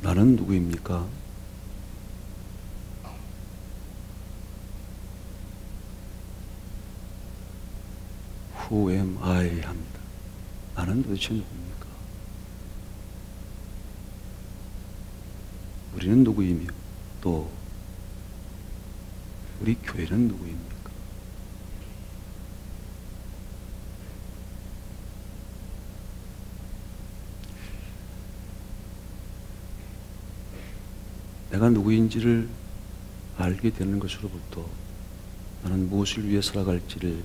나는 누구입니까? Who am I? 합니다. 나는 도대체 누구입니까? 우리는 누구이며 또 우리 교회는 누구입니까? 내가 누구인지를 알게 되는 것으로부터 나는 무엇을 위해 살아갈지를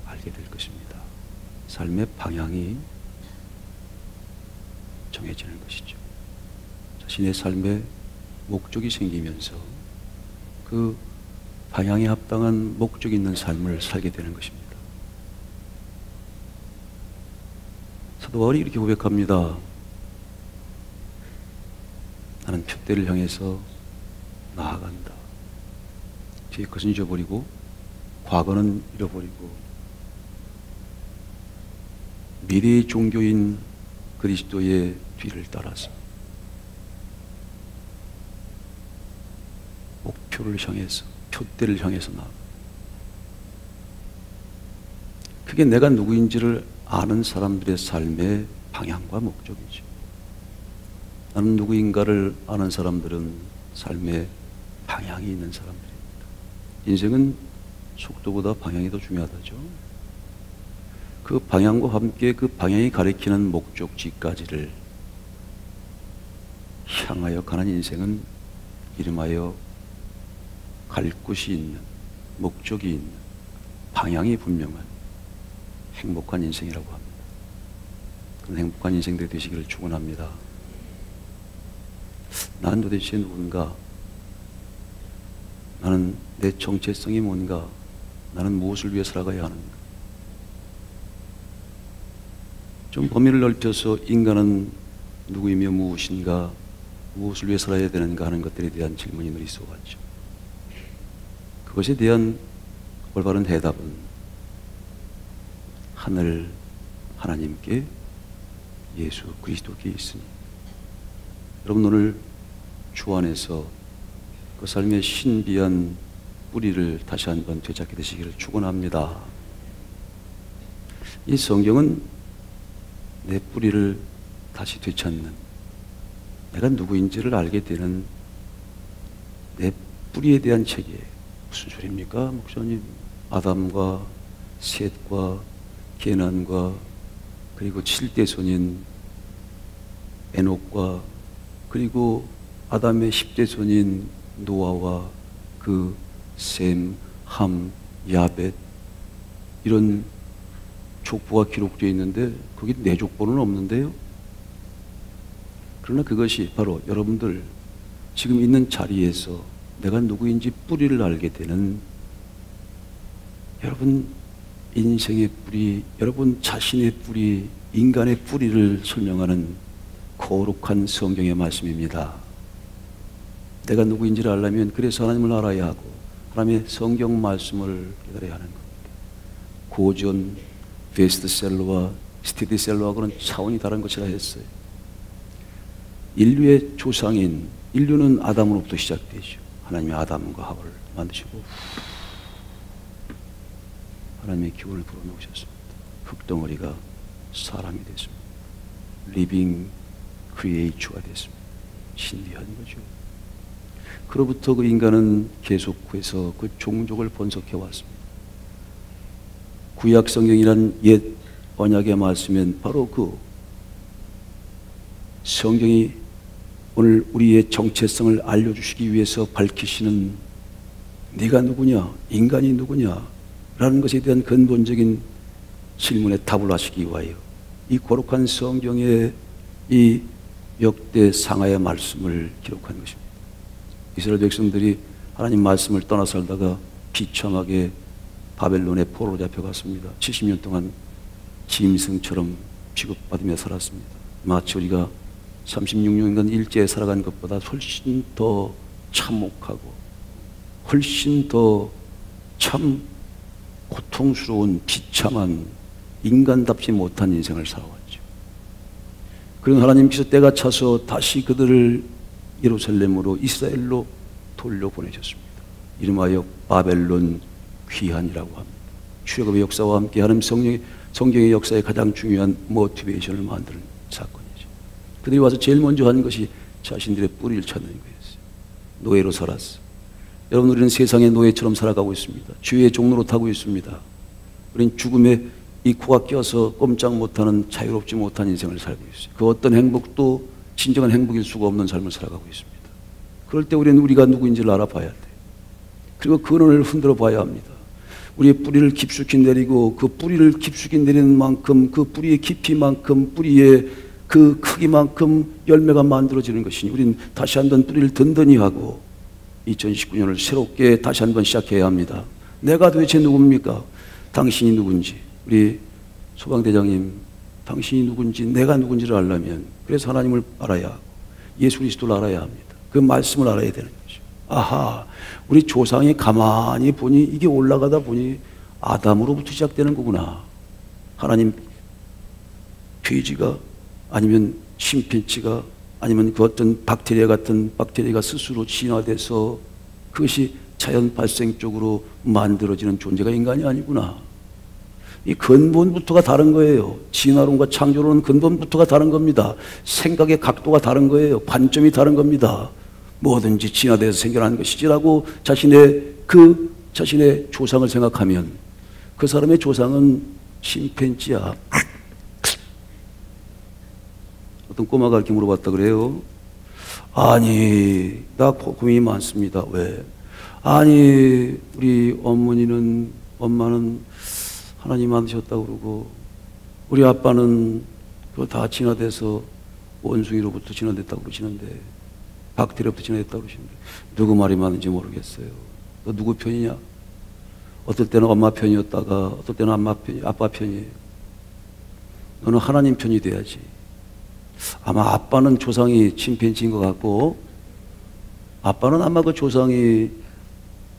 알게 될 것입니다. 삶의 방향이 정해지는 것이죠. 자신의 삶에 목적이 생기면서 그 방향에 합당한 목적이 있는 삶을 살게 되는 것입니다. 사도 바울이 이렇게 고백합니다. 나는 표대를 향해서 나아간다. 뒤에 것은 잊어버리고 과거는 잃어버리고 미래의 종교인 그리스도의 뒤를 따라서 목표를 향해서 표대를 향해서 나아간다. 그게 내가 누구인지를 아는 사람들의 삶의 방향과 목적이죠. 나는 누구인가를 아는 사람들은 삶의 방향이 있는 사람들입니다. 인생은 속도보다 방향이 더 중요하다죠. 그 방향과 함께 그 방향이 가리키는 목적지까지를 향하여 가는 인생은 이름하여 갈 곳이 있는, 목적이 있는, 방향이 분명한 행복한 인생이라고 합니다. 그런 행복한 인생들이 되시기를 축원합니다. 나는 도대체 누군가? 나는 내 정체성이 뭔가? 나는 무엇을 위해 살아가야 하는가? 좀 범위를 넓혀서 인간은 누구이며 무엇인가, 무엇을 위해 살아야 되는가 하는 것들에 대한 질문이 늘 있어왔죠. 그것에 대한 올바른 대답은 하늘 하나님께 예수 그리스도께 있으니, 여러분 오늘 주 안에서 그 삶의 신비한 뿌리를 다시 한번 되찾게 되시기를 축원합니다. 이 성경은 내 뿌리를 다시 되찾는, 내가 누구인지를 알게 되는 내 뿌리에 대한 책이에요. 무슨 소리입니까, 목사님? 아담과 셋과 게난과 그리고 7대 손인 에녹과 그리고 아담의 10대 손인 노아와 그 셈, 함, 야벳, 이런 족보가 기록되어 있는데 거기 내 족보는 없는데요. 그러나 그것이 바로 여러분들 지금 있는 자리에서 내가 누구인지 뿌리를 알게 되는, 여러분 인생의 뿌리, 여러분 자신의 뿌리, 인간의 뿌리를 설명하는 거룩한 성경의 말씀입니다. 내가 누구인지를 알려면 그래서 하나님을 알아야 하고 하나님의 성경 말씀을 기다려야 하는 겁니다. 고전, 베스트셀러와 스테디셀러하고는 차원이 다른 것이라 했어요. 인류의 조상인, 인류는 아담으로부터 시작되죠. 하나님이 아담과 하와를 만드시고 하나님의 기운을 불어넣으셨습니다. 흙덩어리가 사람이 됐습니다. 리빙 크리에이처가 됐습니다. 신비한 거죠. 그로부터 그 인간은 계속해서 그 종족을 번성해 왔습니다. 구약 성경이란 옛 언약의 말씀은 바로 그 성경이 오늘 우리의 정체성을 알려주시기 위해서 밝히시는, 네가 누구냐, 인간이 누구냐 라는 것에 대한 근본적인 질문에 답을 하시기 위하여 이 거룩한 성경의 이 역대 상하의 말씀을 기록한 것입니다. 이스라엘 백성들이 하나님 말씀을 떠나 살다가 비참하게 바벨론의 포로로 잡혀갔습니다. 70년 동안 짐승처럼 취급받으며 살았습니다. 마치 우리가 36년간 일제에 살아간 것보다 훨씬 더 참혹하고 훨씬 더 참 고통스러운 비참한 인간답지 못한 인생을 살아왔죠. 그런 하나님께서 때가 차서 다시 그들을 예루살렘으로 이스라엘로 돌려보내셨습니다. 이름하여 바벨론 귀환이라고 합니다. 출애굽의 역사와 함께 하는 성경의 역사의 가장 중요한 모티베이션을 만드는 사건이죠. 그들이 와서 제일 먼저 한 것이 자신들의 뿌리를 찾는 거였어요. 노예로 살았어. 여러분, 우리는 세상의 노예처럼 살아가고 있습니다. 죄의 종로로 타고 있습니다. 우리는 죽음에 이 코가 껴서 꼼짝 못하는, 자유롭지 못한 인생을 살고 있어요. 그 어떤 행복도 진정한 행복일 수가 없는 삶을 살아가고 있습니다. 그럴 때 우리는 우리가 누구인지를 알아봐야 돼요. 그리고 근원을 흔들어 봐야 합니다. 우리의 뿌리를 깊숙이 내리고 그 뿌리를 깊숙이 내리는 만큼 그 뿌리의 깊이만큼 뿌리의 그 크기만큼 열매가 만들어지는 것이니 우리는 다시 한번 뿌리를 든든히 하고 2019년을 새롭게 다시 한번 시작해야 합니다. 내가 도대체 누굽니까? 당신이 누군지, 우리 소방대장님, 당신이 누군지, 내가 누군지를 알려면, 그래서 하나님을 알아야 하고 예수 그리스도를 알아야 합니다. 그 말씀을 알아야 되는 거죠. 아하, 우리 조상이 가만히 보니 이게 올라가다 보니 아담으로부터 시작되는 거구나. 하나님 돼지가 아니면 침팬지가 아니면 그 어떤 박테리아 같은 박테리아가 스스로 진화돼서 그것이 자연 발생적으로 만들어지는 존재가 인간이 아니구나. 이 근본부터가 다른 거예요. 진화론과 창조론은 근본부터가 다른 겁니다. 생각의 각도가 다른 거예요. 관점이 다른 겁니다. 뭐든지 진화돼서 생겨난 것이지라고 자신의 조상을 생각하면 그 사람의 조상은 침팬지야. 어떤 꼬마가 이렇게 물어봤다 그래요. 아니, 나 고민이 많습니다. 왜? 아니, 우리 엄마는 하나님 만드셨다고 그러고 우리 아빠는 그거 다 진화돼서 원숭이로부터 진화됐다고 그러시는데 박테리아부터 진화됐다고 그러시는데 누구 말이 맞는지 모르겠어요. 너 누구 편이냐? 어떨 때는 엄마 편이었다가 어떨 때는 아빠 편이에요. 너는 하나님 편이 돼야지. 아마 아빠는 조상이 침팬지인 것 같고 아빠는 아마 그 조상이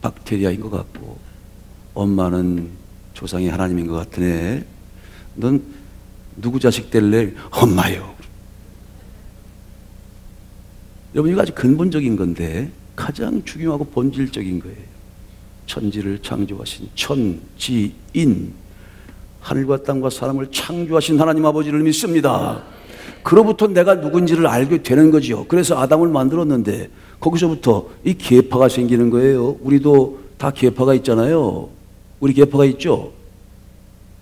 박테리아인 것 같고 엄마는 조상이 하나님인 것 같으네. 넌 누구 자식 될래? 엄마요. 여러분, 이거 아주 근본적인 건데 가장 중요하고 본질적인 거예요. 천지를 창조하신 천지인, 하늘과 땅과 사람을 창조하신 하나님 아버지를 믿습니다. 그로부터 내가 누군지를 알게 되는 거죠. 그래서 아담을 만들었는데 거기서부터 이 계파가 생기는 거예요. 우리도 다 계파가 있잖아요. 우리 계파가 있죠.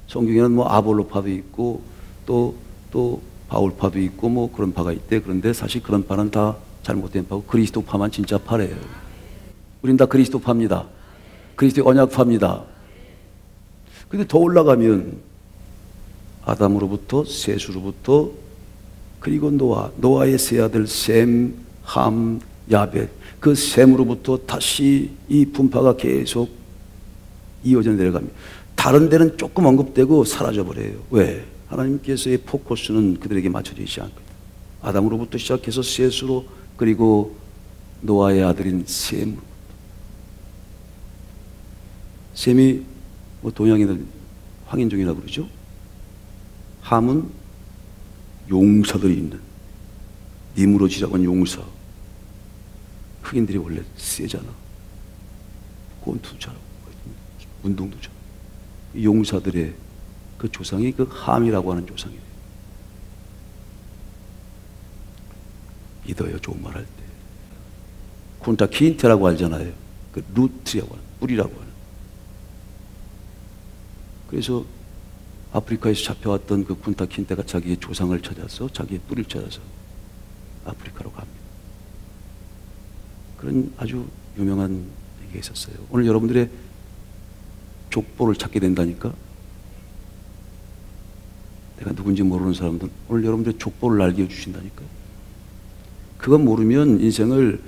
성경에는 뭐 아볼로파도 있고 또 바울파도 있고 뭐 그런 파가 있대. 그런데 사실 그런 파는 다 잘못된 파고 그리스도파만 진짜 파래요. 우린 다 그리스도파입니다. 그리스도의 언약파입니다. 근데 더 올라가면 아담으로부터 셋으로부터 그리고 노아의 세 아들 셈, 함, 야벳, 그 셈으로부터 다시 이 분파가 계속 이어져 내려갑니다. 다른 데는 조금 언급되고 사라져버려요. 왜? 하나님께서의 포커스는 그들에게 맞춰져 있지 않거든요. 아담으로부터 시작해서 셋으로 그리고 노아의 아들인 셈으로부터. 셈이 뭐 동양인들 황인종이라고 그러죠. 함은 용사들이 있는 니무롯이라고 하는 용사. 흑인들이 원래 세잖아. 권투도 잘하고 운동도 잘하고. 용사들의 그 조상이 그 함이라고 하는 조상이에요. 믿어요, 좋은 말 할 때. 콘타 키인테라고 알잖아요. 그 루트라고 하는, 뿌리라고 하는. 그래서 아프리카에서 잡혀왔던 그 쿤타 킨테가 자기의 조상을 찾아서 자기의 뿌리를 찾아서 아프리카로 갑니다. 그런 아주 유명한 얘기가 있었어요. 오늘 여러분들의 족보를 찾게 된다니까. 내가 누군지 모르는 사람들 오늘 여러분들의 족보를 알게 해주신다니까. 그건 모르면 인생을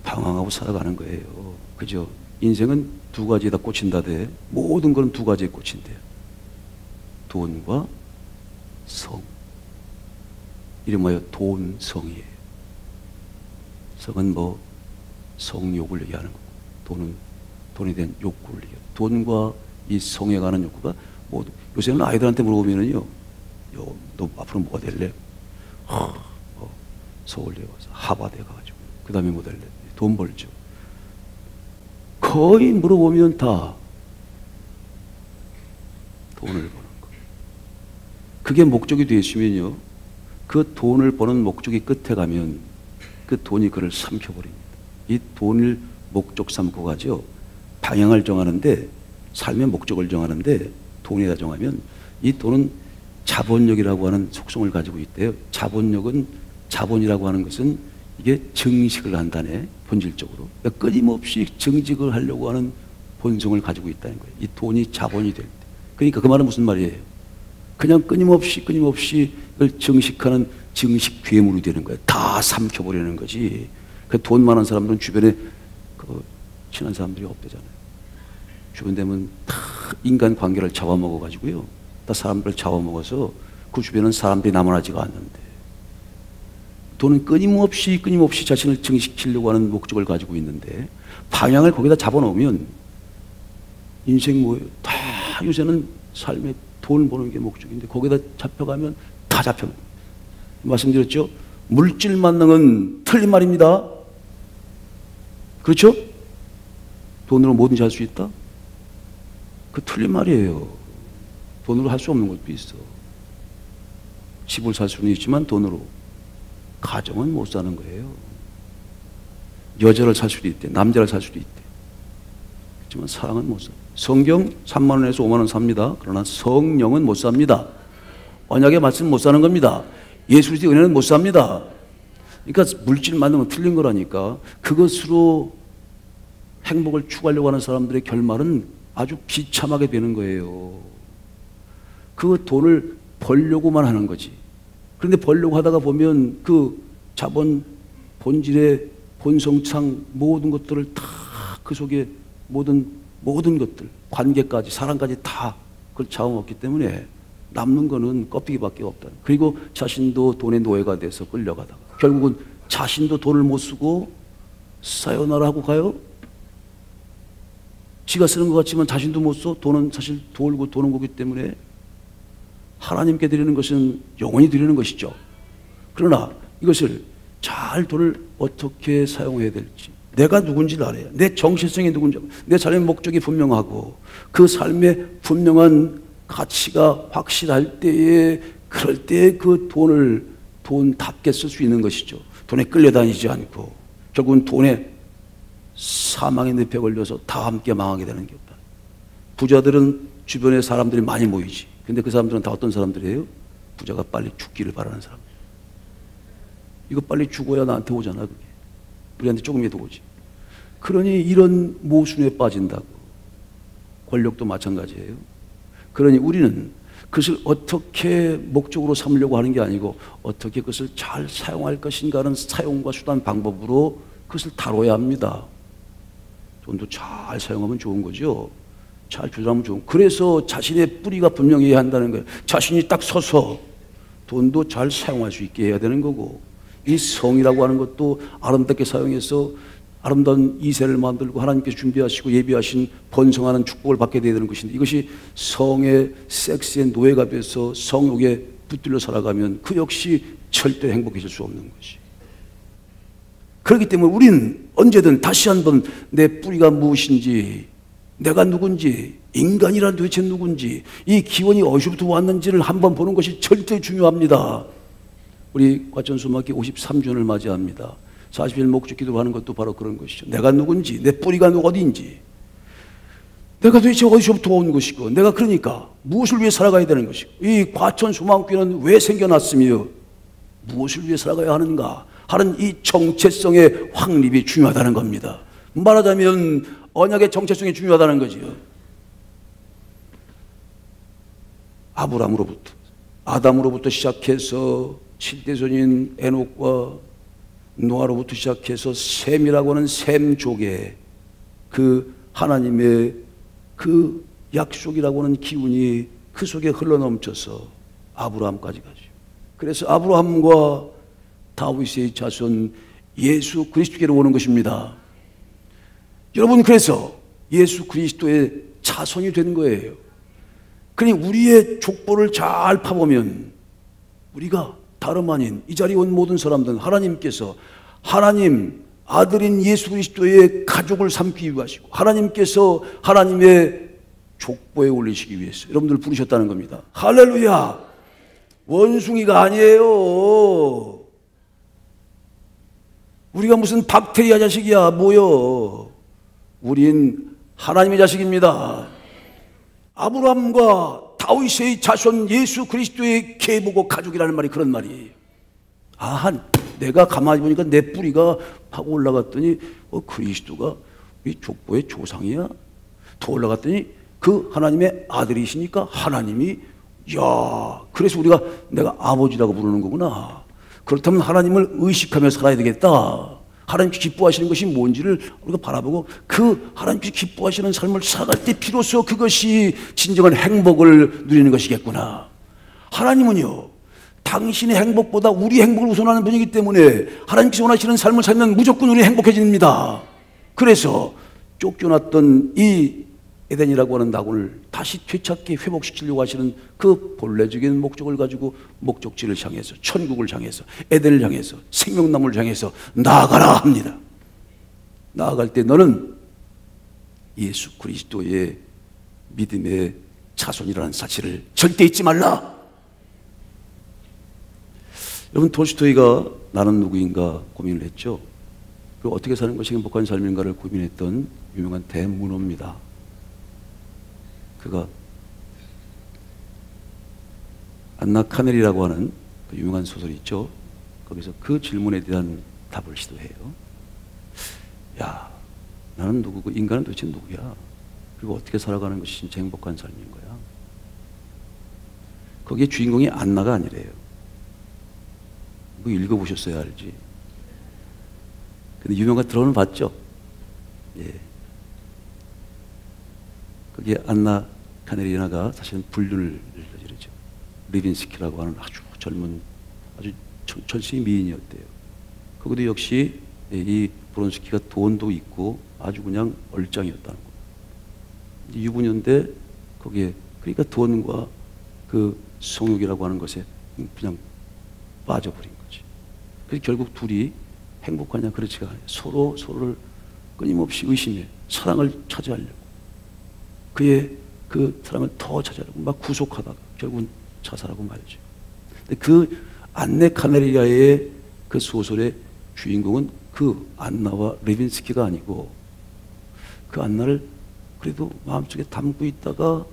방황하고 살아가는 거예요. 그죠? 인생은 두 가지에다 꽂힌다대. 모든 건 두 가지에 꽂힌대요. 돈과 성. 이름하여 돈성이에요. 성은 뭐 성욕을 얘기하는 거고, 돈은 돈에 대한 욕구를 얘기해요. 돈과 이 성에 관한 욕구가 모두. 요새는 아이들한테 물어보면은요, 너 앞으로 뭐가 될래? 서울대 가서 하버드에 가가지고 그 다음에 뭐 될래? 돈 벌죠. 거의 물어보면 다 돈을 버는 거. 그게 목적이 되시면요, 그 돈을 버는 목적이 끝에 가면 그 돈이 그를 삼켜버립니다. 이 돈을 목적 삼고 가죠. 방향을 정하는데, 삶의 목적을 정하는데 돈에다 정하면 이 돈은 자본력이라고 하는 속성을 가지고 있대요. 자본이라고 하는 것은 이게 정식을 한다네, 본질적으로. 그러니까 끊임없이 정직을 하려고 하는 본성을 가지고 있다는 거예요. 이 돈이 자본이 될 때. 그러니까 그 말은 무슨 말이에요? 그냥 끊임없이 이걸 정식하는 정식 괴물이 되는 거예요. 다 삼켜버리는 거지. 그 돈 많은 사람들은 주변에 그 친한 사람들이 없대잖아요. 주변 되면 다 인간 관계를 잡아먹어가지고요. 다 사람들을 잡아먹어서 그 주변은 사람들이 남아나지가 않는데, 돈은 끊임없이 자신을 증식시키려고 하는 목적을 가지고 있는데, 방향을 거기다 잡아놓으면 인생 뭐예요? 다 요새는 삶에 돈 버는 게 목적인데 거기다 잡혀가면 다 잡혀갑니다. 말씀드렸죠? 물질 만능은 틀린 말입니다. 그렇죠? 돈으로 뭐든지 할 수 있다? 그 틀린 말이에요. 돈으로 할 수 없는 것도 있어. 집을 살 수는 있지만 돈으로 가정은 못 사는 거예요. 여자를 살 수도 있대, 남자를 살 수도 있대. 하지만 사랑은 못 사. 성경 3만 원에서 5만 원 삽니다. 그러나 성령은 못 삽니다. 언약의 말씀 못 사는 겁니다. 예수 그리스도의 은혜는 못 삽니다. 그러니까 물질 만든 건 틀린 거라니까. 그것으로 행복을 추구하려고 하는 사람들의 결말은 아주 비참하게 되는 거예요. 그 돈을 벌려고만 하는 거지. 그런데 벌려고 하다가 보면 그 자본 본질의 본성상 모든 것들을 다 그 속에 모든 것들, 관계까지, 사랑까지 다 그걸 잡아먹기 때문에 남는 거는 껍데기밖에 없다. 그리고 자신도 돈의 노예가 돼서 끌려가다가 결국은 자신도 돈을 못 쓰고 사요나라 하고 가요. 지가 쓰는 것 같지만 자신도 못 써. 돈은 사실 돌고 도는 거기 때문에 하나님께 드리는 것은 영원히 드리는 것이죠. 그러나 이것을 잘 돈을 어떻게 사용해야 될지, 내가 누군지를 알아야, 내 정체성이 누군지, 내 삶의 목적이 분명하고 그 삶의 분명한 가치가 확실할 때에, 그럴 때 그 돈을 돈답게 쓸 수 있는 것이죠. 돈에 끌려다니지 않고 결국은 돈에 사망의 늪에 걸려서 다 함께 망하게 되는 게 없다. 부자들은 주변에 사람들이 많이 모이지. 근데 그 사람들은 다 어떤 사람들이에요? 부자가 빨리 죽기를 바라는 사람. 이거 빨리 죽어야 나한테 오잖아, 그게. 우리한테 조금이라도 오지. 그러니 이런 모순에 빠진다고. 권력도 마찬가지예요. 그러니 우리는 그것을 어떻게 목적으로 삼으려고 하는 게 아니고 어떻게 그것을 잘 사용할 것인가 하는 사용과 수단 방법으로 그것을 다뤄야 합니다. 돈도 잘 사용하면 좋은 거죠. 잘 조절하면 좋은. 그래서 자신의 뿌리가 분명해야 한다는 거예요. 자신이 딱 서서 돈도 잘 사용할 수 있게 해야 되는 거고, 이 성이라고 하는 것도 아름답게 사용해서 아름다운 이세를 만들고 하나님께서 준비하시고 예비하신 번성하는 축복을 받게 되는 것인데, 이것이 성의 섹스의 노예가 돼서 성욕에 붙들려 살아가면 그 역시 절대 행복해질 수 없는 것이. 그렇기 때문에 우리는 언제든 다시 한번 내 뿌리가 무엇인지, 내가 누군지, 인간이란 도대체 누군지, 이 기원이 어디서부터 왔는지를 한번 보는 것이 절대 중요합니다. 우리 과천수막기 53주년을 맞이합니다. 40일 목적 기도하는 것도 바로 그런 것이죠. 내가 누군지, 내 뿌리가 어디인지, 내가 도대체 어디서부터 온 것이고, 내가 그러니까 무엇을 위해 살아가야 되는 것이고, 이 과천수막교는 왜 생겨났으며 무엇을 위해 살아가야 하는가 하는 이 정체성의 확립이 중요하다는 겁니다. 말하자면 언약의 정체성이 중요하다는 거지요. 아브라함으로부터, 아담으로부터 시작해서 7대손인 에녹과 노아로부터 시작해서 셈이라고 하는 셈족의 그 하나님의 그 약속이라고 하는 기운이 그 속에 흘러넘쳐서 아브라함까지 가죠. 그래서 아브라함과 다윗의 자손 예수 그리스도께로 오는 것입니다. 여러분, 그래서 예수 그리스도의 자손이 되는 거예요. 그러니 우리의 족보를 잘 파보면 우리가 다름 아닌 이 자리에 온 모든 사람들은 하나님께서 하나님 아들인 예수 그리스도의 가족을 삼기 위하시고 하나님께서 하나님의 족보에 올리시기 위해서 여러분들 부르셨다는 겁니다. 할렐루야. 원숭이가 아니에요. 우리가 무슨 박테리아 자식이야 뭐요. 우린 하나님의 자식입니다. 아브라함과 다윗의 자손 예수 그리스도의 계보고 가족이라는 말이 그런 말이에요. 내가 가만히 보니까 내 뿌리가 하고 올라갔더니 그리스도가 우리 족보의 조상이야. 더 올라갔더니 그 하나님의 아들이시니까 하나님이 그래서 내가 아버지라고 부르는 거구나. 그렇다면 하나님을 의식하며 살아야 되겠다. 하나님께서 기뻐하시는 것이 뭔지를 우리가 바라보고 그 하나님께서 기뻐하시는 삶을 살아갈 때 비로소 그것이 진정한 행복을 누리는 것이겠구나. 하나님은요, 당신의 행복보다 우리 행복을 우선하는 분이기 때문에 하나님께서 원하시는 삶을 살면 무조건 우리 행복해집니다. 그래서 쫓겨났던 이 에덴이라고 하는 낙원을 다시 되찾게 회복시키려고 하시는 그 본래적인 목적을 가지고 목적지를 향해서 천국을 향해서 에덴을 향해서 생명나무를 향해서 나아가라 합니다. 나아갈 때 너는 예수 그리스도의 믿음의 자손이라는 사실을 절대 잊지 말라. 여러분, 톨스토이가 나는 누구인가 고민을 했죠. 그리고 어떻게 사는 것이 행복한 삶인가를 고민했던 유명한 대문호입니다. 그가 안나 카넬이라고 하는 그 유명한 소설이 있죠. 거기서 그 질문에 대한 답을 시도해요. 나는 누구고 인간은 도대체 누구야? 그리고 어떻게 살아가는 것이 진짜 행복한 삶인 거야? 거기에 주인공이 안나가 아니래요. 그거 읽어보셨어야 알지. 근데 유명한 드라마는 봤죠? 예. 거기에 안나 카네리나가 사실은 불륜을 저지르죠. 리빈스키라고 하는 아주 젊은 아주 천신의 미인이었대요. 거기도 역시 이 브론스키가 돈도 있고 아주 그냥 얼짱이었다는 겁니다. 유부녀인데 거기에 그러니까 돈과 그 성욕이라고 하는 것에 그냥 빠져버린 거지. 그래서 결국 둘이 행복하냐 그렇지가 않아요. 서로를 끊임없이 의심해 사랑을 차지하려고. 그의 그 사랑을 더 찾아내고 막 구속하다가 결국은 자살하고 말죠. 근데 그 안네 카네리아의 그 소설의 주인공은 그 안나와 레빈스키가 아니고 그 안나를 그래도 마음속에 담고 있다가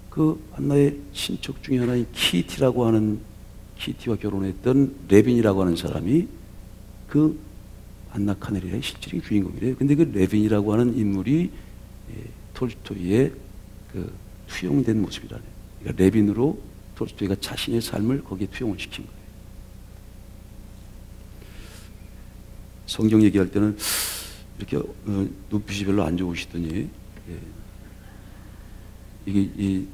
그 안나의 친척 중에 하나인 키티라고 하는 키티와 결혼했던 레빈이라고 하는 사람이 그 안나 카네리아의 실질적인 주인공이래요. 근데 그 레빈이라고 하는 인물이 톨스토이의 그 투영된 모습이라네. 그러니까 레빈으로 톨스토이가 자신의 삶을 거기에 투영을 시킨 거예요. 성경 얘기할 때는 이렇게 눈빛이 별로 안 좋으시더니 이게 이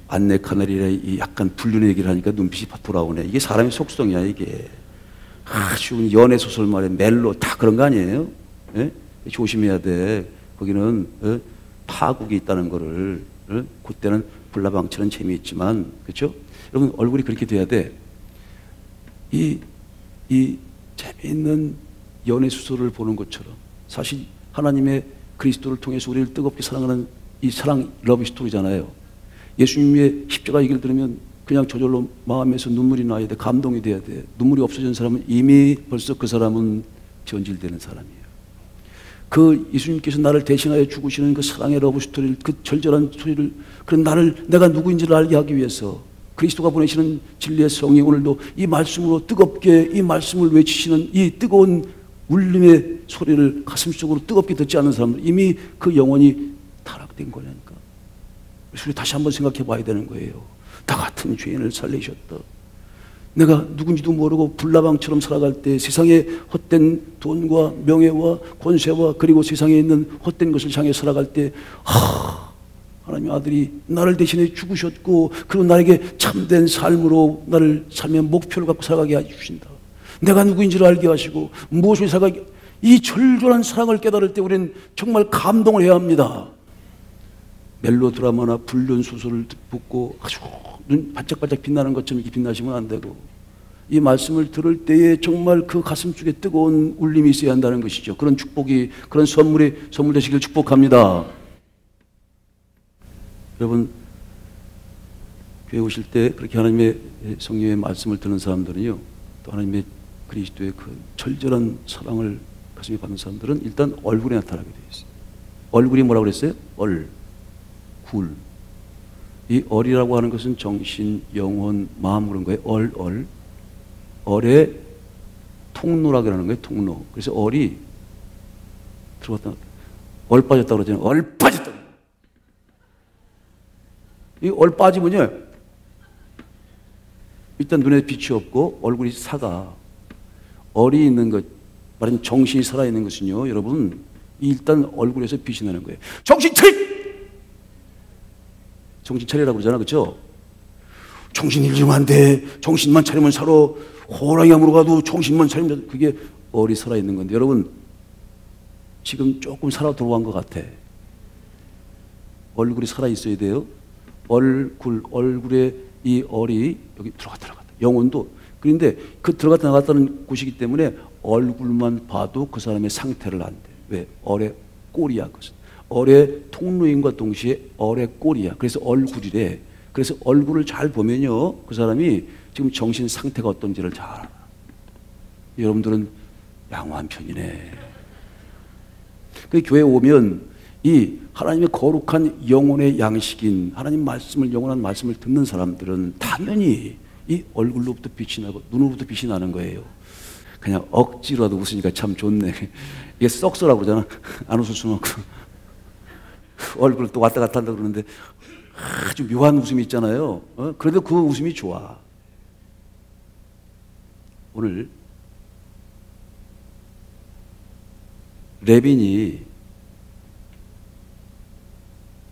안네 카네리아의 이 약간 불륜의 얘기를 하니까 눈빛이 돌아오네. 이게 사람의 속성이야 이게. 아주 연애 소설 말에 멜로 다 그런 거 아니에요? 예? 조심해야 돼. 거기는 파국이 있다는 거를 그때는 불나방처럼 재미있지만 그렇죠? 여러분 얼굴이 그렇게 돼야 돼. 이 재미있는 연애 소설을 보는 것처럼 사실 하나님의 그리스도를 통해서 우리를 뜨겁게 사랑하는 이 사랑 러브 스토리잖아요. 예수님의 십자가 얘기를 들으면 그냥 저절로 마음에서 눈물이 나야 돼. 감동이 돼야 돼. 눈물이 없어진 사람은 이미 벌써 그 사람은 변질되는 사람이에요. 그 예수님께서 나를 대신하여 죽으시는 그 사랑의 러브 스토리를, 그 절절한 소리를, 그런 내가 누구인지를 알게 하기 위해서 그리스도가 보내시는 진리의 성령, 오늘도 이 말씀으로 뜨겁게 이 말씀을 외치시는 이 뜨거운 울림의 소리를 가슴속으로 뜨겁게 듣지 않는 사람들 이미 그 영혼이 타락된 거니까. 그래서 우리 다시 한번 생각해 봐야 되는 거예요. 나 같은 죄인을 살리셨다. 내가 누군지도 모르고 불나방처럼 살아갈 때 세상에 헛된 돈과 명예와 권세와 그리고 세상에 있는 헛된 것을 향해 살아갈 때 하나님의 아들이 나를 대신해 죽으셨고 그리고 나에게 참된 삶으로 나를 삶의 목표를 갖고 살아가게 해주신다. 내가 누구인지를 알게 하시고 무엇을 살아가게, 이 절절한 사랑을 깨달을 때 우리는 정말 감동을 해야 합니다. 멜로 드라마나 불륜 소설을 듣고 아주 눈 반짝반짝 빛나는 것처럼 이렇게 빛나시면 안 되고 이 말씀을 들을 때에 정말 그 가슴 쪽에 뜨거운 울림이 있어야 한다는 것이죠. 그런 축복이, 그런 선물 되시길 축복합니다. 여러분, 교회 오실 때 그렇게 하나님의 성령의 말씀을 듣는 사람들은요, 또 하나님의 그리스도의 그 절절한 사랑을 가슴에 받는 사람들은 일단 얼굴에 나타나게 되어 있어요. 얼굴이 뭐라고 그랬어요? 굴. 이 얼이라고 하는 것은 정신, 영혼, 마음 그런 거예요. 얼의 통로라고 하는 거예요. 통로. 그래서 얼이 들어갔다 얼 빠졌다 그러잖아요. 얼 빠졌다. 이 얼 빠지면요, 일단 눈에 빛이 없고 얼굴이 사가. 얼이 있는 것, 말하자면 정신이 살아있는 것은요, 여러분, 일단 얼굴에서 빛이 나는 거예요. 정신 차리! 정신 차리라고 그러잖아, 그렇죠? 정신 잃으면 안 돼. 정신만 차리면 살아. 호랑이 암으로 가도 정신만 차리면, 그게 얼이 살아있는 건데, 여러분, 지금 조금 살아 들어간 것 같아. 얼굴이 살아있어야 돼요. 얼굴에 이 얼이 여기 들어갔다. 영혼도. 그런데 그 들어갔다 나갔다는 곳이기 때문에 얼굴만 봐도 그 사람의 상태를 안 돼. 왜? 얼의 꼴이야, 그것은. 얼의 통로인과 동시에 얼의 꼴이야. 그래서 얼굴이래. 그래서 얼굴을 잘 보면요, 그 사람이 지금 정신 상태가 어떤지를 잘 알아. 여러분들은 양호한 편이네. 그 교회 오면 이 하나님의 거룩한 영혼의 양식인 하나님 말씀을, 영원한 말씀을 듣는 사람들은 당연히 이 얼굴로부터 빛이 나고 눈으로부터 빛이 나는 거예요. 그냥 억지로라도 웃으니까 참 좋네. 이게 썩소라고 그러잖아. 안 웃을 수는 없고. 얼굴을 또 왔다 갔다 한다 그러는데 아주 묘한 웃음이 있잖아요. 그래도 그 웃음이 좋아. 오늘 레빈이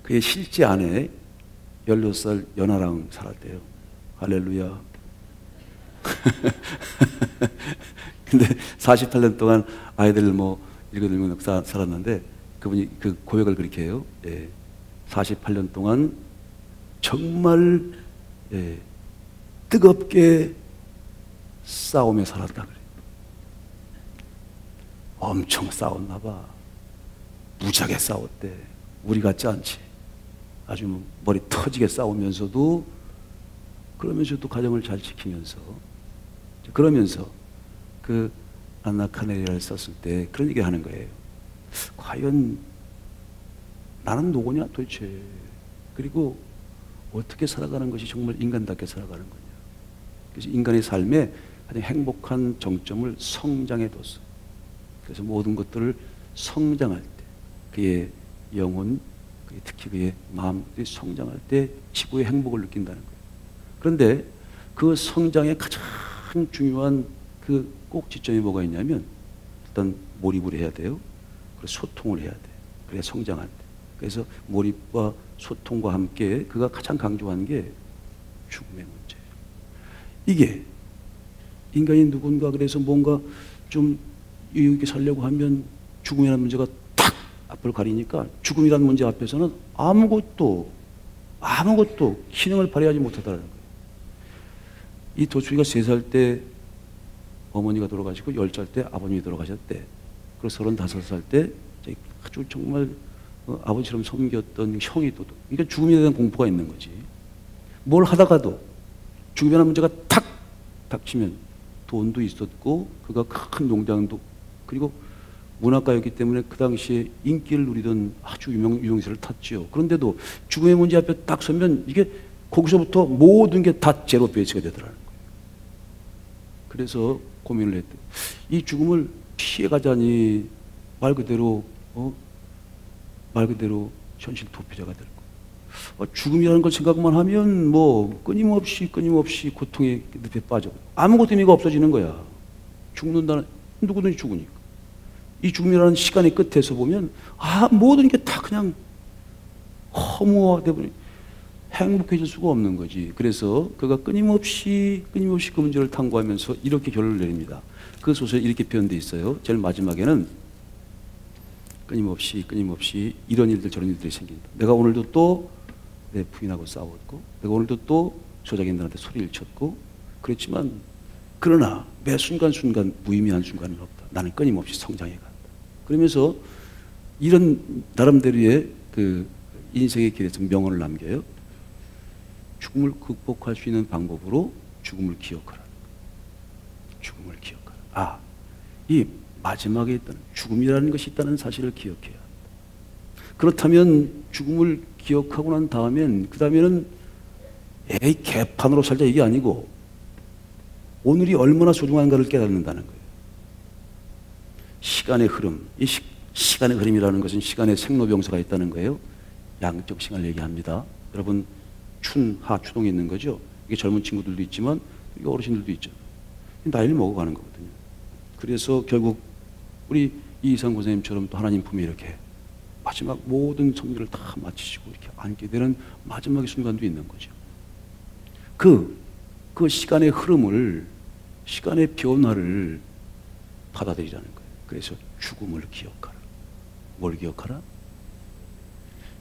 그의 실제 아내 16살 연하랑 살았대요. 할렐루야. 근데 48년 동안 아이들 뭐 7명 살았는데 그분이 그 고백을 그렇게 해요. 48년 동안 정말 뜨겁게 싸우며 살았다 그래요. 엄청 싸웠나 봐. 무지하게 싸웠대. 우리 같지 않지. 아주 머리 터지게 싸우면서도, 그러면서도 가정을 잘 지키면서, 그러면서 그 안나 카네리아를 썼을 때 그런 얘기 하는 거예요. 과연 나는 누구냐 도대체. 그리고 어떻게 살아가는 것이 정말 인간답게 살아가는 거냐. 그래서 인간의 삶에 가장 행복한 정점을 성장에 뒀어. 그래서 모든 것들을 성장할 때, 그의 영혼, 특히 그의 마음이 성장할 때 지구의 행복을 느낀다는 거예요. 그런데 그 성장의 가장 중요한 그 꼭 지점이 뭐가 있냐면, 일단 몰입을 해야 돼요. 그리고 소통을 해야 돼. 그래야 성장할 때. 그래서 몰입과 소통과 함께 그가 가장 강조한 게 죽음의 문제예요. 이게 인간이 누군가 그래서 뭔가 좀 여유 있게 살려고 하면 죽음이라는 문제가 탁 앞을 가리니까 죽음이라는 문제 앞에서는 아무것도 기능을 발휘하지 못하다는 거예요. 이 도충이가 3살 때 어머니가 돌아가시고 10살 때 아버님이 돌아가셨대. 그리고 35살 때 아주 정말 아버지처럼 섬겼던 형이 또, 그러니까 죽음에 대한 공포가 있는 거지. 뭘 하다가도 죽음이라는 문제가 탁 닥치면 돈도 있었고 그가 큰 농장도, 그리고 문학가였기 때문에 그 당시에 인기를 누리던 아주 유명세를 탔지요. 그런데도 죽음의 문제 앞에 딱 서면 이게 거기서부터 모든 게 다 제로 베이스가 되더라는 거예요. 그래서 고민을 했대. 이 죽음을 피해가자니 말 그대로 현실 도피자가 될 거예요. 죽음이라는 걸 생각만 하면 뭐 끊임없이 고통의 늪에 빠져. 아무것도 의미가 없어지는 거야. 죽는다는, 누구든지 죽으니까. 이 죽음이라는 시간의 끝에서 보면 모든 게 다 그냥 허무하게 되버리니 행복해질 수가 없는 거지. 그래서 그가 끊임없이 그 문제를 탐구하면서 이렇게 결론을 내립니다. 그 소설에 이렇게 표현되어 있어요. 제일 마지막에는 끊임없이 이런 일들 저런 일들이 생긴다. 내가 오늘도 또 내 부인하고 싸웠고, 내가 오늘도 또 조작인들한테 소리를 쳤고, 그렇지만 그러나 매 순간순간 무의미한 순간은 없다. 나는 끊임없이 성장해 간다. 그러면서 이런 나름대로의 그 인생의 길에서 명언을 남겨요. 죽음을 극복할 수 있는 방법으로 죽음을 기억하라. 죽음을 기억하라. 아, 이 마지막에 있다는 죽음이라는 것이 있다는 사실을 기억해야 한다. 그렇다면 죽음을 기억하고 난 다음엔 그 다음에는 에이 개판으로 살자 이게 아니고 오늘이 얼마나 소중한가를 깨닫는다는 거예요. 시간의 흐름, 이 시간의 흐름이라는 것은 시간의 생로병사가 있다는 거예요. 양적 시간을 얘기합니다. 여러분 춘, 하, 추동이 있는 거죠. 이게 젊은 친구들도 있지만 이게 어르신들도 있죠. 나이를 먹어가는 거거든요. 그래서 결국 우리 이희상 고생님처럼 또 하나님 품에 이렇게 마지막 모든 성질을 다 마치시고 이렇게 앉게 되는 마지막의 순간도 있는 거죠. 그 시간의 흐름을, 시간의 변화를 받아들이라는 거예요. 그래서 죽음을 기억하라. 뭘 기억하라?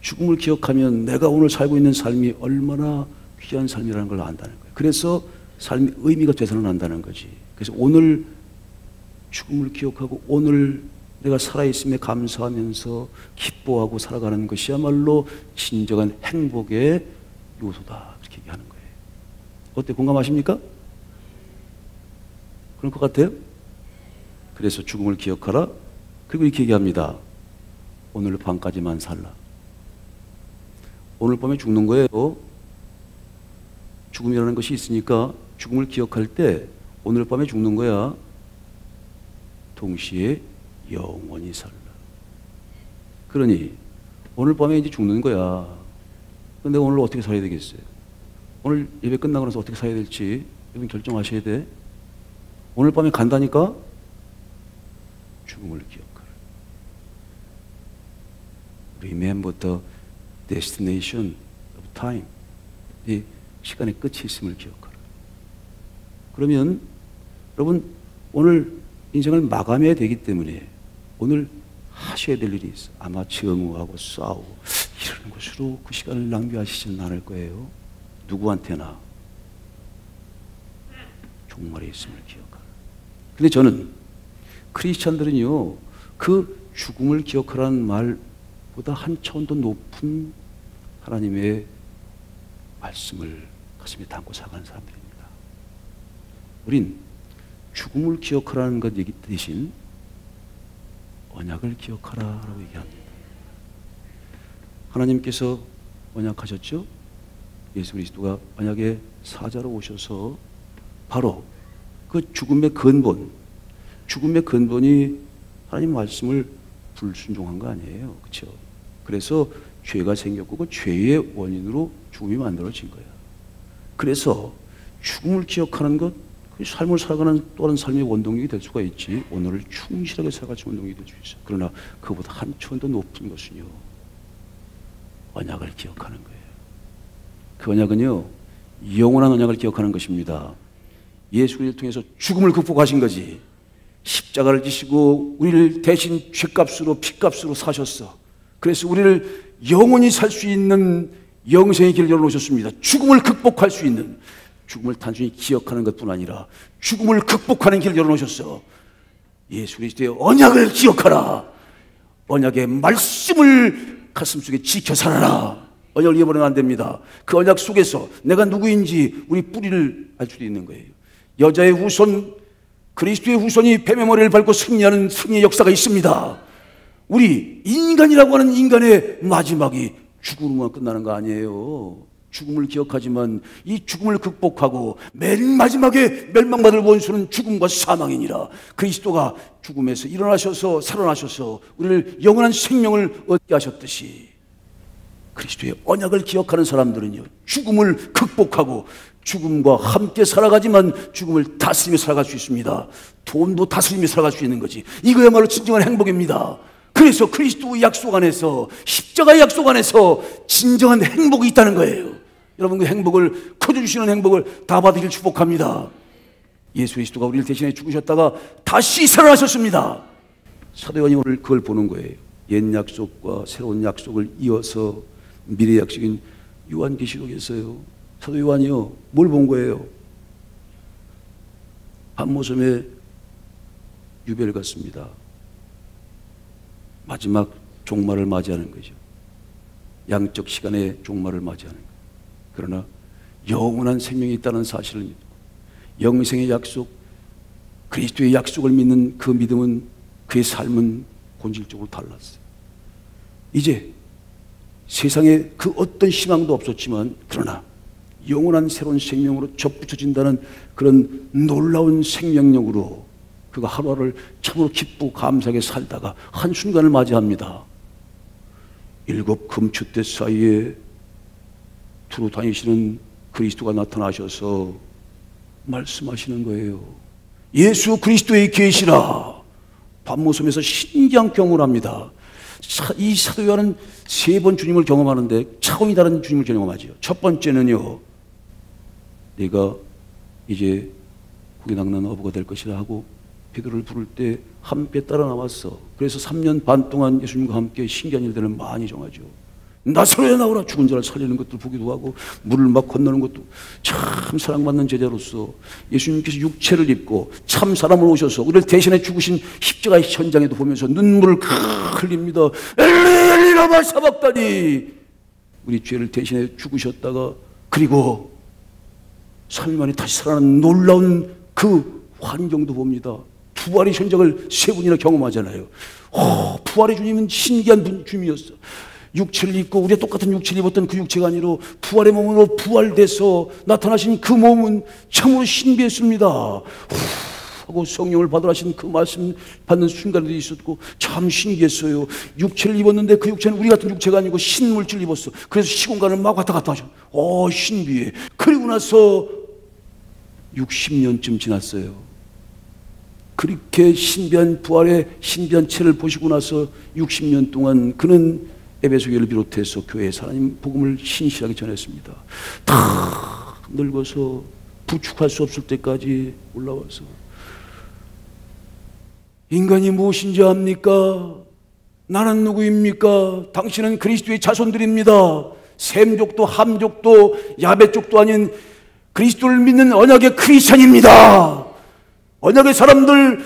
죽음을 기억하면 내가 오늘 살고 있는 삶이 얼마나 귀한 삶이라는 걸 안다는 거예요. 그래서 삶의 의미가 되살아난다는 거지. 그래서 오늘 죽음을 기억하고 오늘 내가 살아있음에 감사하면서 기뻐하고 살아가는 것이야말로 진정한 행복의 요소다. 그렇게 얘기하는 거예요. 어때? 공감하십니까? 그럴 것 같아요? 그래서 죽음을 기억하라. 그리고 이렇게 얘기합니다. 오늘 밤까지만 살라. 오늘 밤에 죽는 거예요. 죽음이라는 것이 있으니까 죽음을 기억할 때 오늘 밤에 죽는 거야. 동시에 영원히 살라. 그러니 오늘 밤에 이제 죽는 거야. 근데 오늘 어떻게 살아야 되겠어요? 오늘 예배 끝나고 나서 어떻게 살아야 될지 여러분 결정하셔야 돼. 오늘 밤에 간다니까 죽음을 기억하라. Remember the destination of time. 이 시간의 끝이 있음을 기억하라. 그러면 여러분 오늘 인생을 마감해야 되기 때문에 오늘 하셔야 될 일이 있어. 아마 정오하고 싸우고 이러는 것으로 그 시간을 낭비하시지는 않을 거예요. 누구한테나 종말에 있음을 기억하라. 근데 저는 크리스찬들은요 그 죽음을 기억하라는 말보다 한 차원 더 높은 하나님의 말씀을 가슴에 담고 살아가는 사람들입니다. 우린 죽음을 기억하라는 것 얘기 대신 언약을 기억하라라고 얘기합니다. 하나님께서 언약하셨죠? 예수 그리스도가 언약의 사자로 오셔서 바로 그 죽음의 근본이 하나님 말씀을 불순종한 거 아니에요. 그렇죠? 그래서 죄가 생겼고 그 죄의 원인으로 죽음이 만들어진 거야. 그래서 죽음을 기억하는 것, 그 삶을 살아가는 또 다른 삶의 원동력이 될 수가 있지. 오늘을 충실하게 살아갈 수 있는 원동력이 될 수 있어. 그러나 그보다 한 차원 더 높은 것은요, 언약을 기억하는 거예요. 그 언약은요, 영원한 언약을 기억하는 것입니다. 예수를 통해서 죽음을 극복하신 거지. 십자가를 지시고 우리를 대신 죗값으로 피값으로 사셨어. 그래서 우리를 영원히 살 수 있는 영생의 길을 열어놓으셨습니다. 죽음을 극복할 수 있는, 죽음을 단순히 기억하는 것뿐 아니라 죽음을 극복하는 길을 열어놓으셨어. 예수 그리스도의 언약을 기억하라. 언약의 말씀을 가슴속에 지켜 살아라. 언약을 잃어버리면 안 됩니다. 그 언약 속에서 내가 누구인지 우리 뿌리를 알 수도 있는 거예요. 여자의 후손, 그리스도의 후손이 뱀의 머리를 밟고 승리하는 승리의 역사가 있습니다. 우리 인간이라고 하는 인간의 마지막이 죽음으로만 끝나는 거 아니에요. 죽음을 기억하지만 이 죽음을 극복하고 맨 마지막에 멸망받을 원수는 죽음과 사망이니라. 그리스도가 죽음에서 일어나셔서 살아나셔서 우리를 영원한 생명을 얻게 하셨듯이 그리스도의 언약을 기억하는 사람들은요, 죽음을 극복하고 죽음과 함께 살아가지만 죽음을 다스리며 살아갈 수 있습니다. 돈도 다스리며 살아갈 수 있는 거지. 이거야말로 진정한 행복입니다. 그래서 그리스도의 약속 안에서, 십자가의 약속 안에서 진정한 행복이 있다는 거예요. 여러분, 그 행복을, 커져주시는 행복을 다 받으길 축복합니다. 예수 그리스도가 우리를 대신해 죽으셨다가 다시 살아나셨습니다. 사도 요한이 오늘 그걸 보는 거예요. 옛 약속과 새로운 약속을 이어서 미래 약속인 요한계시록에서요, 사도 요한이요, 뭘 본 거예요? 밤모섬에 유배를 갔습니다. 마지막 종말을 맞이하는 거죠. 양적 시간의 종말을 맞이하는 거예요. 그러나 영원한 생명이 있다는 사실을 믿고 영생의 약속, 그리스도의 약속을 믿는 그 믿음은, 그의 삶은 본질적으로 달랐어요. 이제 세상에 그 어떤 희망도 없었지만, 그러나 영원한 새로운 생명으로 접붙여진다는 그런 놀라운 생명력으로 그가 하루하루를 참으로 기쁘고 감사하게 살다가 한순간을 맞이합니다. 7 금추대 사이에 두루 다니시는 그리스도가 나타나셔서 말씀하시는 거예요. 예수 그리스도의 계시라. 밤모섬에서 신기한 경험을 합니다. 이 사도 요한은 3번 주님을 경험하는데 차원이 다른 주님을 경험하죠. 첫 번째는요, 네가 이제 고기 낚는 어부가 될 것이라 하고 베드로를 부를 때 한 배 따라 나왔어. 그래서 3년 반 동안 예수님과 함께 신기한 일들을 많이 정하죠. 나사로에 나오라. 죽은 자를 살리는 것도 보기도 하고 물을 막 건너는 것도. 참 사랑받는 제자로서 예수님께서 육체를 입고 참 사람을 오셔서 우리를 대신해 죽으신 십자가의 현장에도 보면서 눈물을 흘립니다. 엘리 라마 사박다니. 우리 죄를 대신해 죽으셨다가 그리고 3일 만에 다시 살아나는 놀라운 그 환경도 봅니다. 부활의 현장을 3분이나 경험하잖아요. 부활의 주님은 신기한 주님이었어. 육체를 입고 우리가 똑같은 육체를 입었던 그 육체가 아니라 부활의 몸으로 부활돼서 나타나신 그 몸은 참으로 신비했습니다. 하고 성령을 받으라 하신 그 말씀 받는 순간도 있었고 참 신기했어요. 육체를 입었는데 그 육체는 우리 같은 육체가 아니고 신물질을 입었어. 그래서 시공간을 막 왔다 갔다 하죠. 신비해. 그리고 나서 60년쯤 지났어요. 그렇게 신비한 부활의 신비한 체를 보시고 나서 60년 동안 그는 에베소 교회를 비롯해서 교회에서 하나님 복음을 신실하게 전했습니다. 다 늙어서 부축할 수 없을 때까지 올라와서 인간이 무엇인지 압니까? 나는 누구입니까? 당신은 그리스도의 자손들입니다. 셈족도 함족도 야베족도 아닌 그리스도를 믿는 언약의 크리스찬입니다. 언약의 사람들,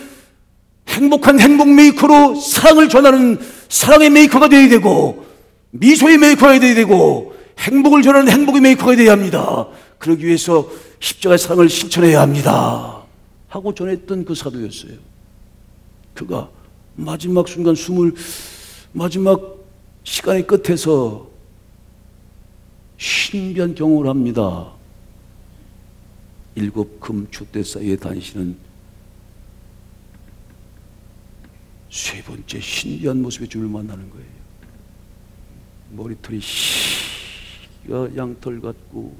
행복한 행복 메이커로 사랑을 전하는 사랑의 메이커가 되어야 되고 미소의 메이커가 되어야 되고 행복을 전하는 행복의 메이커가 되어야 합니다. 그러기 위해서 십자가의 사랑을 실천해야 합니다 하고 전했던 그 사도였어요. 그가 마지막 순간 마지막 시간의 끝에서 신비한 경험을 합니다. 7 금추대 사이에 다니시는 3번째 신비한 모습의 주를 만나는 거예요. 머리털이 시가 양털 같고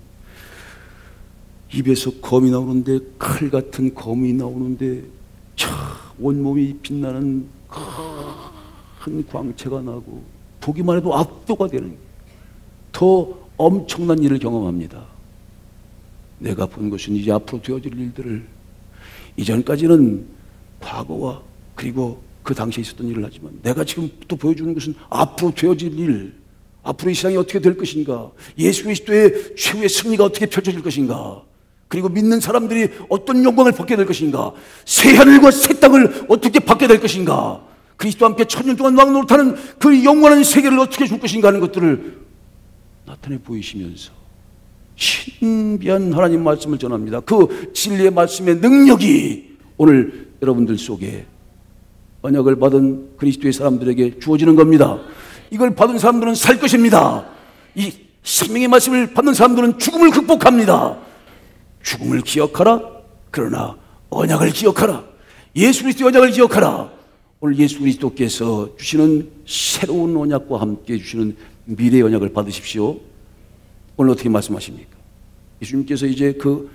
입에서 검이 나오는데 칼 같은 검이 나오는데 온몸이 빛나는 큰 광채가 나고 보기만 해도 압도가 되는 더 엄청난 일을 경험합니다. 내가 본 것은 이제 앞으로 되어질 일들을 이전까지는 과거와 그리고 그 당시에 있었던 일을 하지만 내가 지금 또 보여주는 것은 앞으로 되어질 일, 앞으로 이 세상이 어떻게 될 것인가, 예수 그리스도의 최후의 승리가 어떻게 펼쳐질 것인가, 그리고 믿는 사람들이 어떤 영광을 받게 될 것인가, 새 하늘과 새 땅을 어떻게 받게 될 것인가, 그리스도와 함께 천년 동안 왕 노릇하는 그 영원한 세계를 어떻게 줄 것인가 하는 것들을 나타내 보이시면서 신비한 하나님 말씀을 전합니다. 그 진리의 말씀의 능력이 오늘 여러분들 속에 언약을 받은 그리스도의 사람들에게 주어지는 겁니다. 이걸 받은 사람들은 살 것입니다. 이 생명의 말씀을 받는 사람들은 죽음을 극복합니다. 죽음을 기억하라. 그러나 언약을 기억하라. 예수 그리스도의 언약을 기억하라. 오늘 예수 그리스도께서 주시는 새로운 언약과 함께 주시는 미래의 언약을 받으십시오. 오늘 어떻게 말씀하십니까? 예수님께서 이제 그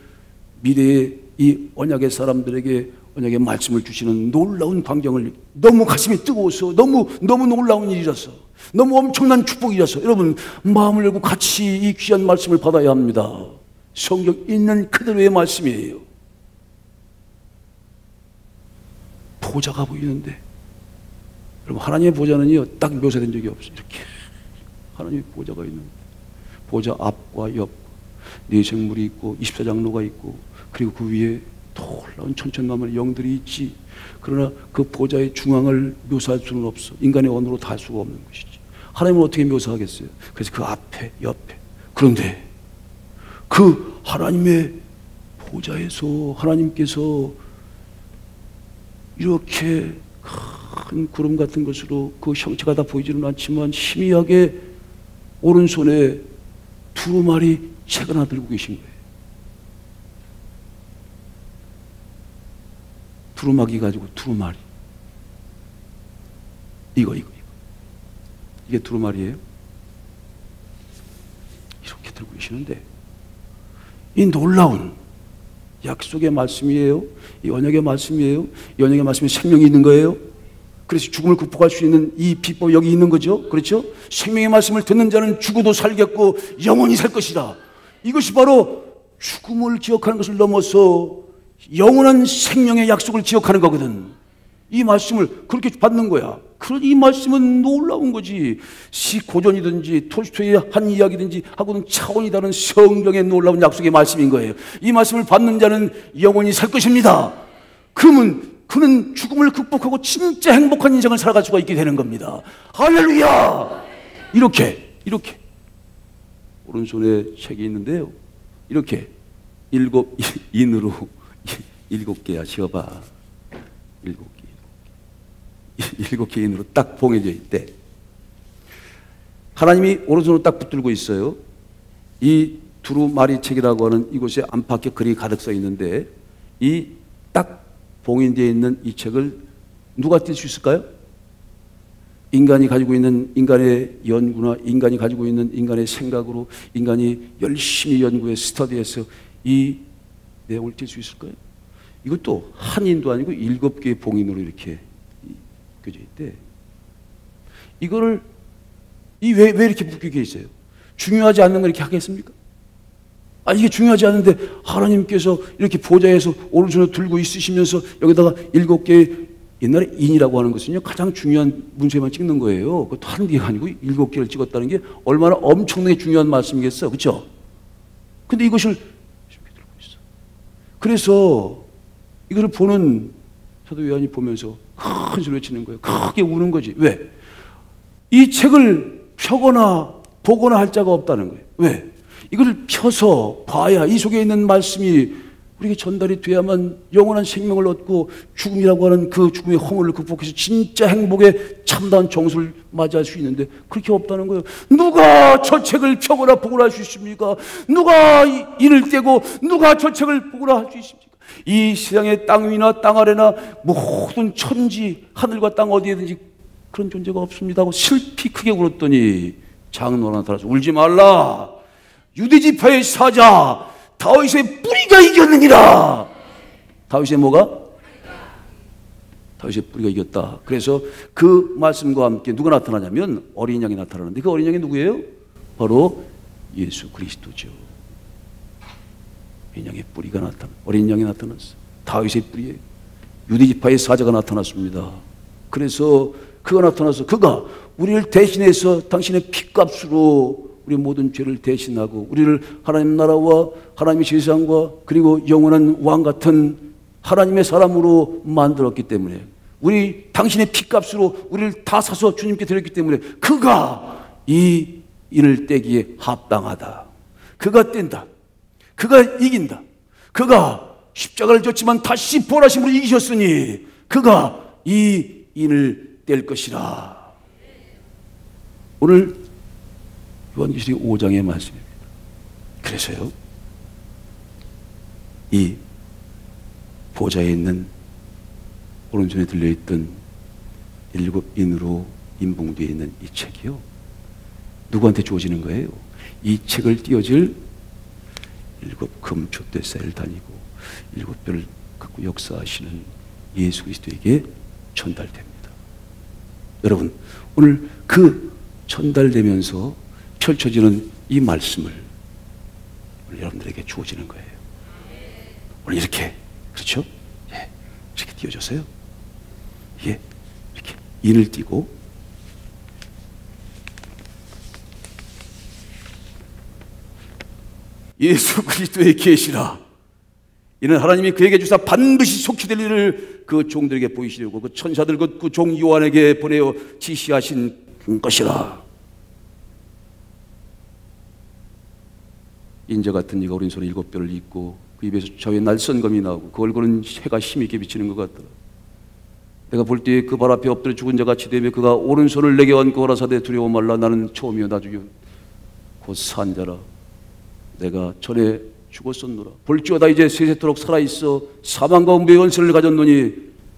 미래의 이 언약의 사람들에게 언약의 말씀을 주시는 놀라운 광경을, 너무 가슴이 뜨거워서 너무 놀라운 일이라서, 너무 엄청난 축복이라서 여러분 마음을 열고 같이 이 귀한 말씀을 받아야 합니다. 성경 있는 그대로의 말씀이에요. 보좌가 보이는데 여러분 하나님의 보좌는요 딱 묘사된 적이 없어요. 이렇게 하나님의 보좌가 있는데 보좌 앞과 옆 네 생물이 있고 24장로가 있고 그리고 그 위에 놀라운 천천만만의 영들이 있지. 그러나 그 보좌의 중앙을 묘사할 수는 없어. 인간의 언어로 다 할 수가 없는 것이지. 하나님은 어떻게 묘사하겠어요? 그래서 그 앞에, 옆에. 그런데 그 하나님의 보좌에서 하나님께서 이렇게 큰 구름 같은 것으로 그 형체가 다 보이지는 않지만 희미하게 오른손에 두루마리 책 하나 들고 계신 거예요. 두루마기 가지고 두루마리. 이거. 이게 두루마리예요? 이렇게 들고 계시는데 이 놀라운 약속의 말씀이에요. 이 언약의 말씀이에요. 이 언약의 말씀에 생명이 있는 거예요. 그래서 죽음을 극복할 수 있는 이 비법이 여기 있는 거죠. 그렇죠? 생명의 말씀을 듣는 자는 죽어도 살겠고 영원히 살 것이다. 이것이 바로 죽음을 기억하는 것을 넘어서 영원한 생명의 약속을 기억하는 거거든. 이 말씀을 그렇게 받는 거야. 그런 이 말씀은 놀라운 거지. 시고전이든지 톨스토이의 한 이야기든지 하고는 차원이 다른 성경의 놀라운 약속의 말씀인 거예요. 이 말씀을 받는 자는 영원히 살 것입니다. 그러면 그는 죽음을 극복하고 진짜 행복한 인생을 살아갈 수가 있게 되는 겁니다. 할렐루야! 이렇게 오른손에 책이 있는데요. 이렇게 7인으로 7개야. 지어봐. 7개 인으로 딱 봉해져 있대. 하나님이 오른손으로 딱 붙들고 있어요. 이 두루마리 책이라고 하는 이곳에 안팎에 글이 가득 써 있는데 이 딱 봉인되어 있는 이 책을 누가 뗄 수 있을까요? 인간이 가지고 있는 인간의 연구나 인간이 가지고 있는 인간의 생각으로 인간이 열심히 연구해 스터디해서 이 내용을 뗄 수 있을까요? 이것도 한 인도 아니고 7개의 봉인으로 이렇게 껴져 있대. 이거를 왜 이렇게 묶여 있어요? 중요하지 않는 걸 이렇게 하겠습니까? 이게 중요하지 않은데 하나님께서 이렇게 보좌에서 오른손에 들고 있으시면서 여기다가 7개의 옛날에 인이라고 하는 것은요 가장 중요한 문서에만 찍는 거예요. 그것도 한 개가 아니고 7개를 찍었다는 게 얼마나 엄청나게 중요한 말씀이겠어, 그렇죠? 근데 이것을 이렇게 들고 있어. 그래서 이것을 보는 사도 요한이 보면서 큰 소리를 외치는 거예요. 크게 우는 거지. 왜? 이 책을 펴거나 보거나 할 자가 없다는 거예요. 왜? 이걸 펴서 봐야 이 속에 있는 말씀이 우리에게 전달이 돼야만 영원한 생명을 얻고 죽음이라고 하는 그 죽음의 허물을 극복해서 진짜 행복의 참다운 정수를 맞이할 수 있는데 그렇게 없다는 거예요. 누가 저 책을 펴거나 보거나 할 수 있습니까? 누가 이를 떼고 누가 저 책을 보거나 할 수 있습니까? 이 세상의 땅 위나 땅 아래나 모든 천지 하늘과 땅 어디에든지 그런 존재가 없습니다 하고 슬피 크게 울었더니 장로가 나타나서 울지 말라. 유대지파의 사자 다윗의 뿌리가 이겼느니라. 다윗의 뭐가? 다윗의 뿌리가 이겼다. 그래서 그 말씀과 함께 누가 나타나냐면 어린 양이 나타나는데 그 어린 양이 누구예요? 바로 예수 그리스도죠. 어린 양의 뿌리가 어린 양이 나타났어. 다윗의 뿌리에 유대지파의 사자가 나타났습니다. 그래서 그가 나타나서 그가 우리를 대신해서 당신의 피값으로 우리 모든 죄를 대신하고 우리를 하나님 나라와 하나님의 세상과 그리고 영원한 왕 같은 하나님의 사람으로 만들었기 때문에 우리 당신의 피값으로 우리를 다 사서 주님께 드렸기 때문에 그가 이 인을 떼기에 합당하다. 그가 뗀다. 그가 이긴다. 그가 십자가를 졌지만 다시 부활하심으로 이기셨으니 그가 이 인을 뗄 것이라. 오늘 요한계시록 5장의 말씀입니다. 그래서요, 이 보좌에 있는 오른손에 들려있던 7인으로 인봉되어 있는 이 책이요, 누구한테 주어지는 거예요? 이 책을 띄어줄 7금 촛대사를 다니고 7별을 갖고 역사하시는 예수 그리스도에게 전달됩니다. 여러분, 오늘 그 전달되면서 펼쳐지는 이 말씀을 오늘 여러분들에게 주어지는 거예요. 오늘 이렇게, 그렇죠? 예, 이렇게 띄워져서요. 예, 이렇게 인을 띄고 예수 그리스도의 계시라. 이는 하나님이 그에게 주사 반드시 속히 될 일을 그 종들에게 보이시려고 그 천사들 그 종 요한에게 보내어 지시하신 것이라. 인자 같은 이가 오른손에 7뼈를 입고 그 입에서 저의 날선검이 나오고 그 얼굴은 해가 힘있게 비치는 것 같더라. 내가 볼 때 그 발 앞에 엎드려 죽은 자 같이 되며 그가 오른손을 내게 얹고 가라사대 두려워 말라. 나는 처음이요 나중이요 곧 산 자라. 내가 전에 죽었었노라. 볼지어다 이제 세세토록 살아있어 사망과 음부의 원세를 가졌노니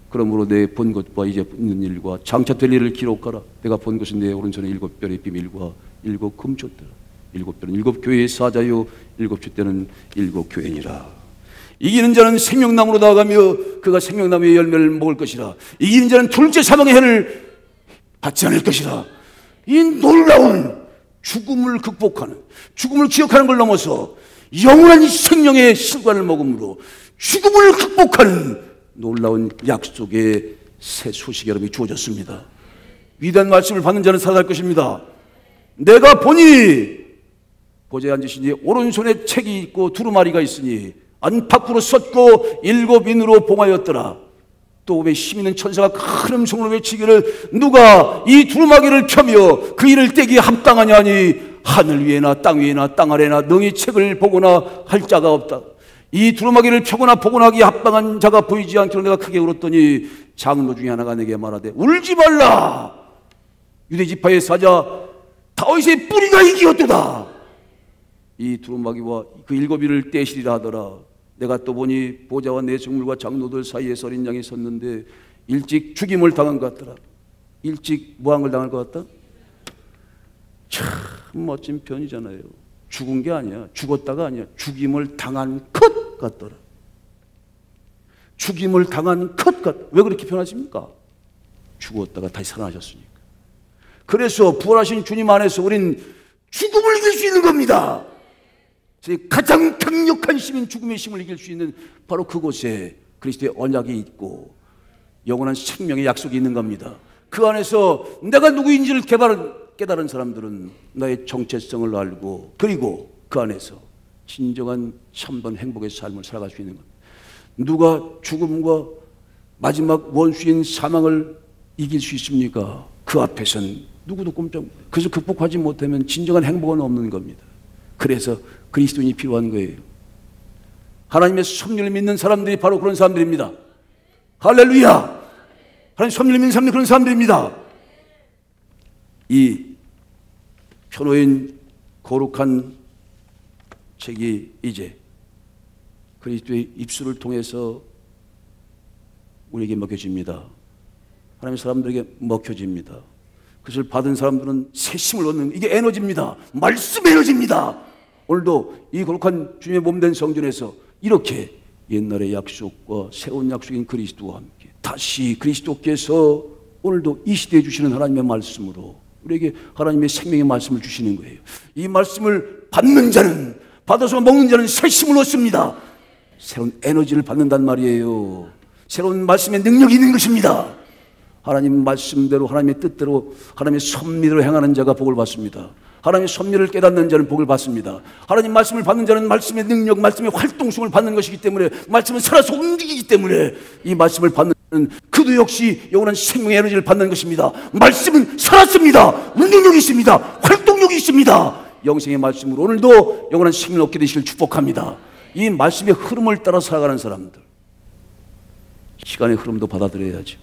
그러므로 내 본 것과 이제 있는 일과 장차 될 일을 기록하라. 내가 본 것은 내 오른손에 7뼈의 비밀과 7 금촛대라. 7뼈는 7 교회의 사자요 7 촛대는 7 교회니라. 이기는 자는 생명나무로 나아가며 그가 생명나무의 열매를 먹을 것이라. 이기는 자는 둘째 사망의 해를 받지 않을 것이라. 이 놀라운 죽음을 극복하는, 죽음을 기억하는 걸 넘어서 영원한 생명의 실과를 먹음으로 죽음을 극복하는 놀라운 약속의 새 소식이 여러분이 주어졌습니다. 위대한 말씀을 받는 자는 살아날 것입니다. 내가 보니 보좌에 앉으시니 오른손에 책이 있고 두루마리가 있으니 안팎으로 섰고 7인으로 봉하였더라. 또 왜 힘 있는 천사가 큰 음성으로 외치기를 누가 이 두루마기를 펴며 그 일을 떼기에 합당하냐니 하늘 위에나 땅 위에나 땅 아래나 능히 책을 보거나 할 자가 없다. 이 두루마기를 펴거나 보거나 하기에 합당한 자가 보이지 않기로 내가 크게 울었더니 장로 중에 하나가 내게 말하되 울지 말라. 유대지파의 사자 다윗의 뿌리가 이기었도다. 이 두루마기와 그 7일을 떼시리라 하더라. 내가 또 보니 보좌와 내 성물과 장로들 사이에 어린 양이 섰는데 일찍 죽임을 당한 것 같더라. 일찍 뭐한 당할 것 같다? 참 멋진 표현이잖아요. 죽은 게 아니야. 죽었다가 아니야. 죽임을 당한 것 같더라. 죽임을 당한 것 같. 왜 그렇게 표현하십니까? 죽었다가 다시 살아나셨으니까. 그래서 부활하신 주님 안에서 우린 죽음을 이길 수 있는 겁니다. 가장 강력한 힘인 죽음의 힘을 이길 수 있는 바로 그곳에 그리스도의 언약이 있고 영원한 생명의 약속이 있는 겁니다. 그 안에서 내가 누구인지를 깨달은 사람들은 나의 정체성을 알고 그리고 그 안에서 진정한 참된 행복의 삶을 살아갈 수 있는 겁니다. 누가 죽음과 마지막 원수인 사망을 이길 수 있습니까? 그 앞에서는 누구도 꼼짝 못해요. 그래서 극복하지 못하면 진정한 행복은 없는 겁니다. 그래서 그리스도인이 필요한 거예요. 하나님의 섭리를 믿는 사람들이 바로 그런 사람들입니다. 할렐루야! 하나님 섭리를 믿는 사람들이 그런 사람들입니다. 이 표놓인 거룩한 책이 이제 그리스도의 입술을 통해서 우리에게 먹혀집니다. 하나님의 사람들에게 먹혀집니다. 그것을 받은 사람들은 새 힘을 얻는, 이게 에너지입니다. 말씀 에너지입니다. 오늘도 이 거룩한 주님의 몸된 성전에서 이렇게 옛날의 약속과 새로운 약속인 그리스도와 함께 다시 그리스도께서 오늘도 이 시대에 주시는 하나님의 말씀으로 우리에게 하나님의 생명의 말씀을 주시는 거예요. 이 말씀을 받는 자는, 받아서 먹는 자는 새 힘을 얻습니다. 새로운 에너지를 받는단 말이에요. 새로운 말씀의 능력이 있는 것입니다. 하나님 말씀대로 하나님의 뜻대로 하나님의 섭리대로 행하는 자가 복을 받습니다. 하나님의 섭리를 깨닫는 자는 복을 받습니다. 하나님 말씀을 받는 자는 말씀의 능력, 말씀의 활동성을 받는 것이기 때문에, 말씀은 살아서 움직이기 때문에 이 말씀을 받는 자는 그도 역시 영원한 생명의 에너지를 받는 것입니다. 말씀은 살았습니다. 능력이 있습니다. 활동력이 있습니다. 영생의 말씀으로 오늘도 영원한 생명을 얻게 되시길 축복합니다. 이 말씀의 흐름을 따라 살아가는 사람들, 시간의 흐름도 받아들여야죠.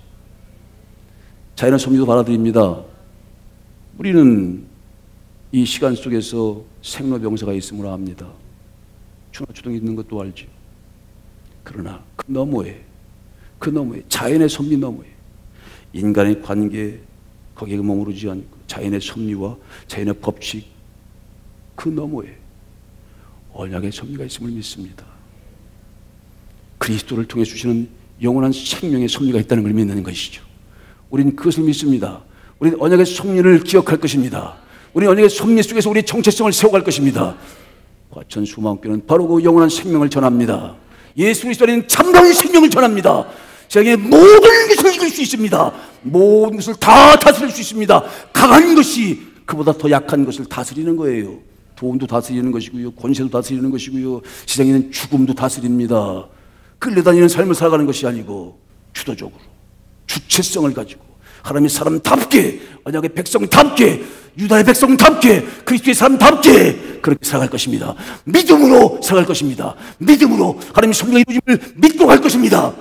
자연의 섭리도 받아들입니다. 우리는 이 시간 속에서 생로병사가 있음을 압니다. 중화초등이 있는 것도 알죠. 그러나 그 너머에 자연의 섭리 너머에 인간의 관계, 거기에 머무르지 않고 자연의 섭리와 자연의 법칙 그 너머에 언약의 섭리가 있음을 믿습니다. 그리스도를 통해 주시는 영원한 생명의 섭리가 있다는 걸 믿는 것이죠. 우리는 그것을 믿습니다. 우리는 언약의 섭리를 기억할 것입니다. 우리는 언약의 섭리 속에서 우리의 정체성을 세워갈 것입니다. 과천 수만교는 바로 그 영원한 생명을 전합니다. 예수 그리스도는 참다운 생명을 전합니다. 세상의 모든 것을 이길 수 있습니다. 모든 것을 다 다스릴 수 있습니다. 강한 것이 그보다 더 약한 것을 다스리는 거예요. 돈도 다스리는 것이고요, 권세도 다스리는 것이고요, 세상에는 죽음도 다스립니다. 끌려다니는 삶을 살아가는 것이 아니고 주도적으로 주체성을 가지고 하나님의 사람답게, 언약의 백성답게, 유다의 백성답게, 그리스도의 사람답게 그렇게 살아갈 것입니다. 믿음으로 살아갈 것입니다. 믿음으로 하나님의 성령의 이루어짐을 믿고 갈 것입니다.